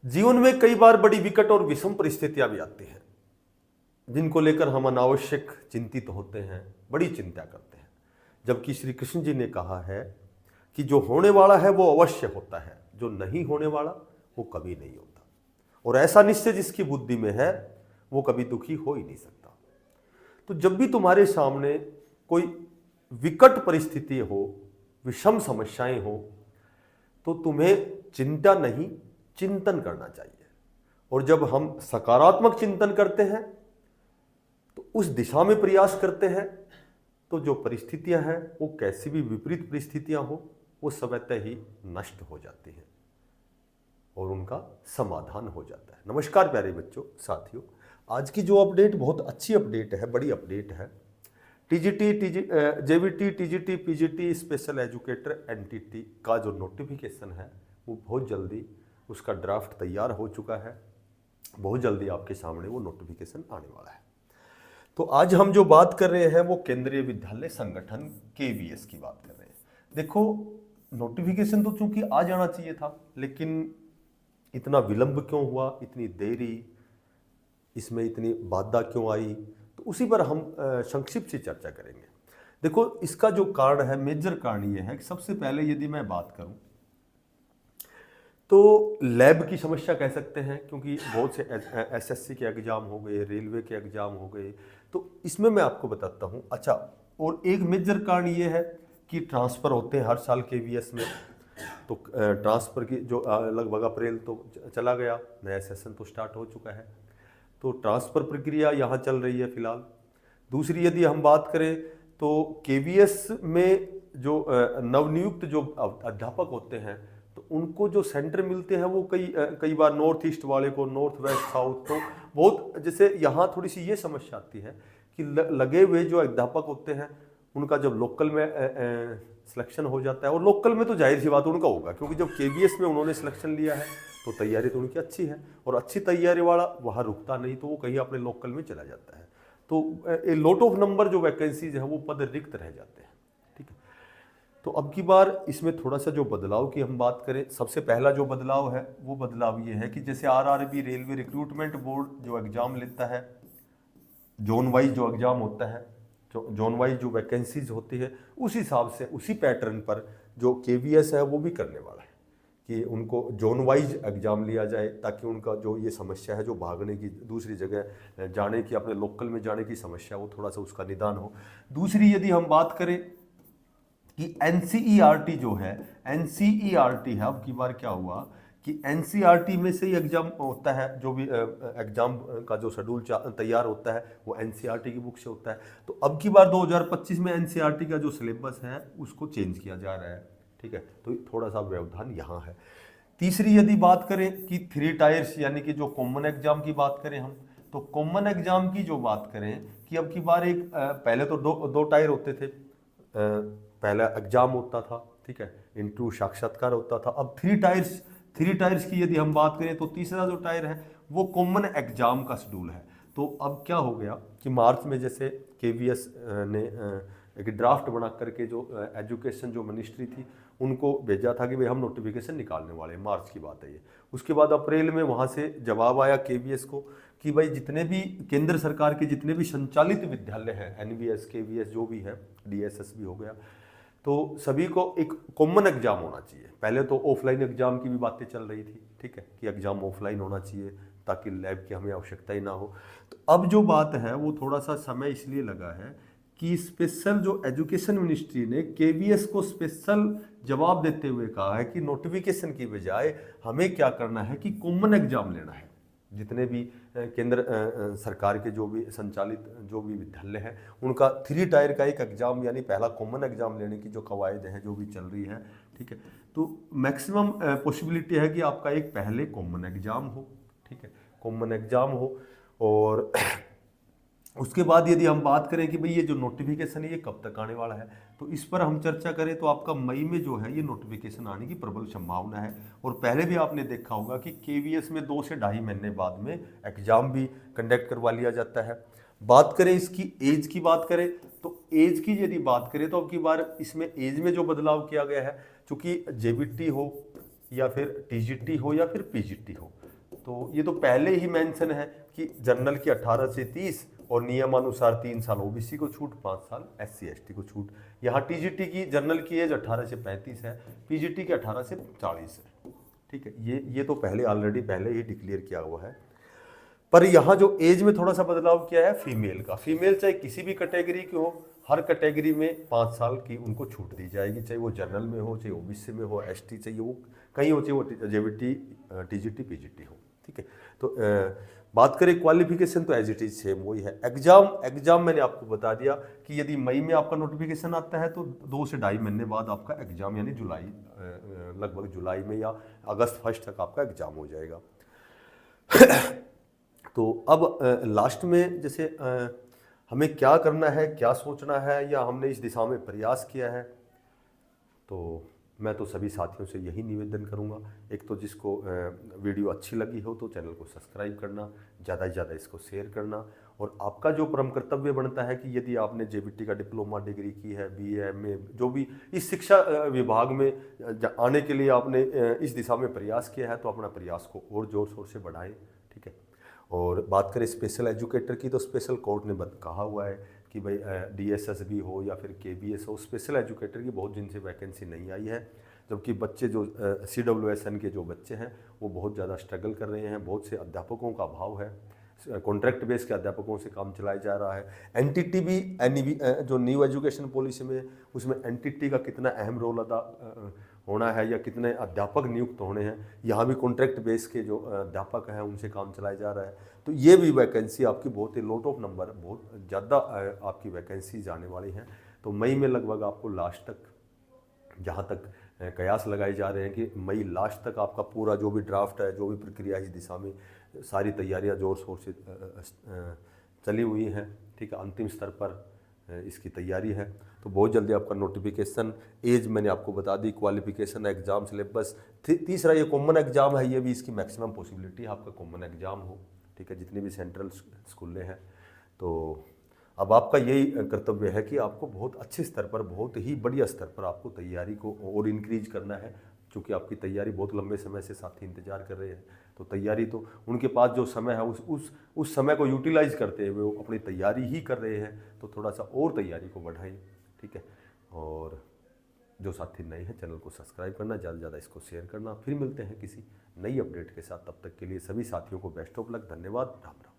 जीवन में कई बार बड़ी विकट और विषम परिस्थितियां भी आती हैं, जिनको लेकर हम अनावश्यक चिंतित होते हैं, बड़ी चिंता करते हैं। जबकि श्री कृष्ण जी ने कहा है कि जो होने वाला है वो अवश्य होता है, जो नहीं होने वाला वो कभी नहीं होता। और ऐसा निश्चय जिसकी बुद्धि में है वो कभी दुखी हो ही नहीं सकता। तो जब भी तुम्हारे सामने कोई विकट परिस्थिति हो, विषम समस्याएं हो, तो तुम्हें चिंता नहीं, चिंतन करना चाहिए। और जब हम सकारात्मक चिंतन करते हैं तो उस दिशा में प्रयास करते हैं, तो जो परिस्थितियां हैं वो कैसी भी विपरीत परिस्थितियां हो वो स्वतः ही नष्ट हो जाती हैं और उनका समाधान हो जाता है। नमस्कार प्यारे बच्चों, साथियों, आज की जो अपडेट बहुत अच्छी अपडेट है, बड़ी अपडेट है। JBT, TGT, PGT special educator NTT का जो नोटिफिकेशन है वो बहुत जल्दी उसका ड्राफ्ट तैयार हो चुका है। बहुत जल्दी आपके सामने वो नोटिफिकेशन आने वाला है। तो आज हम जो बात कर रहे हैं वो केंद्रीय विद्यालय संगठन केवीएस की बात कर रहे हैं। देखो, नोटिफिकेशन तो चूंकि आ जाना चाहिए था, लेकिन इतना विलंब क्यों हुआ, इतनी देरी, इसमें इतनी बाधा क्यों आई, तो उसी पर हम संक्षिप्त से चर्चा करेंगे। देखो, इसका जो कारण है, मेजर कारण ये है कि सबसे पहले यदि मैं बात करूं तो लैब की समस्या कह सकते हैं, क्योंकि बहुत से एसएससी के एग्जाम हो गए, रेलवे के एग्जाम हो गए, तो इसमें मैं आपको बताता हूं। अच्छा, और एक मेजर कारण ये है कि ट्रांसफ़र होते हैं हर साल केवीएस में, तो ट्रांसफ़र की जो लगभग अप्रैल तो चला गया, नया सेशन तो स्टार्ट हो चुका है, तो ट्रांसफ़र प्रक्रिया यहाँ चल रही है फिलहाल। दूसरी यदि हम बात करें तो केवीएस में जो नवनियुक्त जो अध्यापक होते हैं, तो उनको जो सेंटर मिलते हैं वो कई बार नॉर्थ ईस्ट वाले को, नॉर्थ वेस्ट साउथ, तो बहुत, जैसे यहाँ थोड़ी सी ये समस्या आती है कि लगे हुए जो अध्यापक होते हैं उनका जब लोकल में सिलेक्शन हो जाता है, और लोकल में तो जाहिर सी बात उनका होगा, क्योंकि जब केवीएस में उन्होंने सिलेक्शन लिया है तो तैयारी तो उनकी अच्छी है, और अच्छी तैयारी वाला वहाँ रुकता नहीं, तो वो कहीं अपने लोकल में चला जाता है। तो ए लॉट ऑफ नंबर जो वैकेंसीज हैं वो पद रिक्त रह जाते हैं। ठीक है, तो अब की बार इसमें थोड़ा सा जो बदलाव की हम बात करें, सबसे पहला जो बदलाव है वो बदलाव ये है कि जैसे आरआरबी रेलवे रिक्रूटमेंट बोर्ड जो एग्ज़ाम लेता है, जोन वाइज जो एग्ज़ाम होता है, जो जोन वाइज जो वैकेंसीज होती है, उस हिसाब से उसी पैटर्न पर जो केवीएस है वो भी करने वाला है कि उनको जोन वाइज एग्ज़ाम लिया जाए, ताकि उनका जो ये समस्या है, जो भागने की, दूसरी जगह जाने की, अपने लोकल में जाने की समस्या, वो थोड़ा सा उसका निदान हो। दूसरी यदि हम बात करें कि एनसीईआरटी जो है, एनसीईआरटी है, अब की बार क्या हुआ कि एनसीईआरटी में से ही एग्जाम होता है, जो भी एग्जाम का जो शेड्यूल तैयार होता है वो एनसीईआरटी की बुक से होता है। तो अब की बार 2025 में एनसीईआरटी का जो सिलेबस है उसको चेंज किया जा रहा है। ठीक है, तो थोड़ा सा व्यवधान यहाँ है। तीसरी यदि बात करें कि 3 टायर्स यानी कि जो कॉमन एग्जाम की बात करें हम, तो कॉमन एग्जाम की जो बात करें कि अब की बार एक पहले तो दो टायर होते थे, पहला एग्जाम होता था, ठीक है, इंटरव्यू साक्षात्कार होता था। अब 3 टायर्स की यदि हम बात करें तो तीसरा जो टायर है वो कॉमन एग्जाम का शेड्यूल है। तो अब क्या हो गया कि मार्च में जैसे केवीएस ने एक ड्राफ्ट बना करके जो एजुकेशन जो मिनिस्ट्री थी उनको भेजा था कि भाई हम नोटिफिकेशन निकालने वाले हैं, मार्च की बात है ये। उसके बाद अप्रैल में वहाँ से जवाब आया केवीएस को कि भाई जितने भी केंद्र सरकार के जितने भी संचालित विद्यालय हैं, एनवीएस, केवीएस जो भी है, डीएसएस भी हो गया, तो सभी को एक कॉमन एग्जाम होना चाहिए। पहले तो ऑफलाइन एग्जाम की भी बातें चल रही थी, ठीक है, कि एग्जाम ऑफलाइन होना चाहिए ताकि लैब की हमें आवश्यकता ही ना हो। तो अब जो बात है वो थोड़ा सा समय इसलिए लगा है कि स्पेशल जो एजुकेशन मिनिस्ट्री ने केवीएस को स्पेशल जवाब देते हुए कहा है कि नोटिफिकेशन की बजाय हमें क्या करना है कि कॉमन एग्जाम लेना है। जितने भी केंद्र सरकार के जो भी संचालित जो भी विद्यालय हैं उनका 3 टायर का एक एग्जाम यानी पहला कॉमन एग्जाम लेने की जो कवायद है जो भी चल रही है, ठीक है, तो मैक्सिमम पॉसिबिलिटी है कि आपका एक पहले कॉमन एग्जाम हो, ठीक है, कॉमन एग्जाम हो। और उसके बाद यदि हम बात करें कि भाई ये जो नोटिफिकेशन है ये कब तक आने वाला है, तो इस पर हम चर्चा करें तो आपका मई में जो है ये नोटिफिकेशन आने की प्रबल संभावना है। और पहले भी आपने देखा होगा कि केवीएस में 2 से ढाई महीने बाद में एग्जाम भी कंडक्ट करवा लिया जाता है। बात करें इसकी एज की बात करें तो एज की यदि बात करें तो अब की बार इसमें एज में जो बदलाव किया गया है, चूंकि जेबीटी हो या फिर टीजीटी हो या फिर पीजीटी हो, तो ये तो पहले ही मेंशन है कि जनरल की 18 से 30 और नियमानुसार 3 साल ओबीसी को छूट, 5 साल SC ST को छूट। यहाँ टीजीटी की जनरल की एज 18 से 35 है, पीजीटी की 18 से 40 है। ठीक है, ये तो पहले ही डिक्लेयर किया हुआ है। पर यहाँ जो एज में थोड़ा सा बदलाव किया है फीमेल का, फीमेल चाहे किसी भी कैटेगरी की हो, हर कैटेगरी में 5 साल की उनको छूट दी जाएगी, चाहे वो जनरल में हो, चाहे ओबीसी में हो, ST चाहिए वो कहीं हो, चाहे वो जेबीटी टीजीटी पीजीटी हो। ठीक है, तो बात करें क्वालिफिकेशन तो एज इट इज सेम वही है। एग्जाम मैंने आपको बता दिया कि यदि मई में आपका नोटिफिकेशन आता है तो 2 से 2.5 महीने बाद आपका एग्जाम, यानी जुलाई, लगभग जुलाई में या अगस्त फर्स्ट तक आपका एग्जाम हो जाएगा। तो अब लास्ट में जैसे हमें क्या करना है, क्या सोचना है, या हमने इस दिशा में प्रयास किया है, तो मैं तो सभी साथियों से यही निवेदन करूंगा, एक तो जिसको वीडियो अच्छी लगी हो तो चैनल को सब्सक्राइब करना, ज़्यादा से ज़्यादा इसको शेयर करना, और आपका जो परम कर्तव्य बनता है कि यदि आपने जेबीटी का डिप्लोमा डिग्री की है, BA MA जो भी इस शिक्षा विभाग में आने के लिए आपने इस दिशा में प्रयास किया है, तो अपना प्रयास को और जोर शोर से बढ़ाएं। ठीक है, और बात करें स्पेशल एजुकेटर की, तो स्पेशल कोर्ट ने कहा हुआ है कि भाई DSS भी हो या फिर KBS हो, स्पेशल एजुकेटर की बहुत दिन से वैकेंसी नहीं आई है, जबकि बच्चे जो CWSN के जो बच्चे हैं वो बहुत ज़्यादा स्ट्रगल कर रहे हैं, बहुत से अध्यापकों का अभाव है, कॉन्ट्रैक्ट बेस के अध्यापकों से काम चलाया जा रहा है। NTT भी जो न्यू एजुकेशन पॉलिसी में, उसमें NTT का कितना अहम रोल अदा होना है या कितने अध्यापक नियुक्त होने हैं, यहाँ भी कॉन्ट्रैक्ट बेस के जो अध्यापक हैं उनसे काम चलाया जा रहा है। तो ये भी वैकेंसी आपकी बहुत ही लॉट ऑफ नंबर, बहुत ज़्यादा आपकी वैकेंसी आने वाली हैं। तो मई में लगभग आपको लास्ट तक, जहाँ तक कयास लगाए जा रहे हैं कि मई लास्ट तक आपका पूरा जो भी ड्राफ्ट है, जो भी प्रक्रिया इस दिशा में सारी तैयारियां जोर शोर से चली हुई हैं। ठीक है, अंतिम स्तर पर इसकी तैयारी है, तो बहुत जल्दी आपका नोटिफिकेशन, एज मैंने आपको बता दी, क्वालिफिकेशन, एग्जाम सिलेबस, तीसरा ये कॉमन एग्जाम है, ये भी इसकी मैक्सिमम पॉसिबिलिटी है आपका कॉमन एग्जाम हो। ठीक है, जितनी भी सेंट्रल स्कूलें हैं, तो अब आपका यही कर्तव्य है कि आपको बहुत अच्छे स्तर पर, बहुत ही बढ़िया स्तर पर आपको तैयारी को और इंक्रीज करना है, क्योंकि आपकी तैयारी बहुत लंबे समय से साथी इंतजार कर रहे हैं। तो तैयारी तो उनके पास जो समय है उस समय को यूटिलाइज करते हुए वो अपनी तैयारी ही कर रहे हैं, तो थोड़ा सा और तैयारी को बढ़ाएं। ठीक है, और जो साथी नए हैं चैनल को सब्सक्राइब करना, ज़्यादा से ज़्यादा इसको शेयर करना। फिर मिलते हैं किसी नई अपडेट के साथ, तब तक के लिए सभी साथियों को बेस्ट ऑफ लक, धन्यवाद, राम राम।